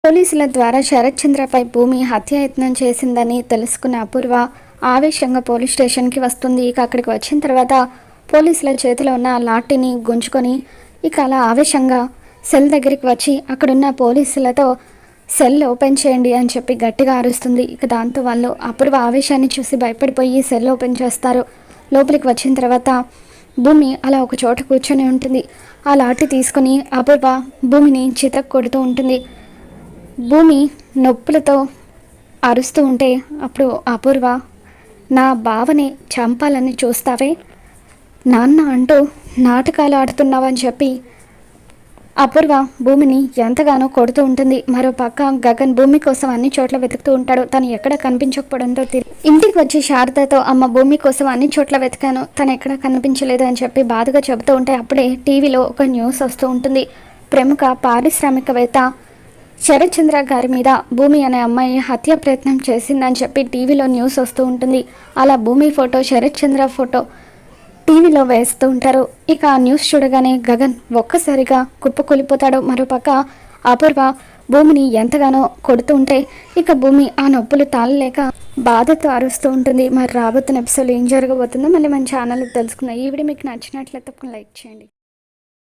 పోలీసుల ద్వారా శరత్ చంద్రపై భూమి హత్యాయత్నం చేసిందని తెలుసుకున్న అపూర్వ ఆవేశంగా పోలీస్ స్టేషన్కి వస్తుంది. ఇక అక్కడికి వచ్చిన తర్వాత పోలీసుల చేతిలో ఉన్న లాఠీని గుంజుకొని ఇక అలా ఆవేశంగా సెల్ దగ్గరికి వచ్చి అక్కడున్న పోలీసులతో సెల్ ఓపెన్ చేయండి అని చెప్పి గట్టిగా అరుస్తుంది. ఇక దాంతో వాళ్ళు అపూర్వ ఆవేశాన్ని చూసి భయపడిపోయి సెల్ ఓపెన్ చేస్తారు. లోపలికి వచ్చిన తర్వాత భూమి అలా ఒక చోట కూర్చొని ఉంటుంది. ఆ లాఠీ తీసుకొని అపూర్వ భూమిని చితక్ కొడుతూ ఉంటుంది. భూమి నొప్పులతో అరుస్తూ ఉంటే అప్పుడు అపూర్వ, నా బావని చంపాలని చూస్తావే నాన్న అంటూ నాటకాలు ఆడుతున్నావని చెప్పి అపూర్వ భూమిని ఎంతగానో కొడుతూ ఉంటుంది. మరో పక్క గగన్ భూమి కోసం అన్ని చోట్ల వెతుకుతూ ఉంటాడు. తను ఎక్కడ కనిపించకపోవడంతో ఇంటికి వచ్చి శారదతో, అమ్మ భూమి కోసం అన్ని చోట్ల వెతికాను, తను ఎక్కడ కనిపించలేదు అని చెప్పి బాధగా చెబుతూ ఉంటే అప్పుడే టీవీలో ఒక న్యూస్ వస్తూ ఉంటుంది. ప్రముఖ పారిశ్రామికవేత్త శరత్ చంద్ర గారి మీద భూమి అనే అమ్మాయి హత్య ప్రయత్నం చేసిందని చెప్పి టీవీలో న్యూస్ వస్తూ ఉంటుంది. అలా భూమి ఫోటో, శరత్ చంద్ర ఫోటో టీవీలో వేస్తూ ఉంటారు. ఇక ఆ న్యూస్ చూడగానే గగన్ ఒక్కసారిగా కుప్పకూలిపోతాడు. మరోపక్క అపూర్వ భూమిని ఎంతగానో కొడుతూ ఉంటే ఇక భూమి ఆ నొప్పులు తాళలేక బాధతో అరుస్తూ ఉంటుంది. మరి రాబోతున్న ఎపిసోడ్ ఏం జరగబోతుందో మళ్ళీ మన ఛానల్కి తెలుసుకుందాం. ఈ వీడియో మీకు నచ్చినట్లయితే లైక్ చేయండి.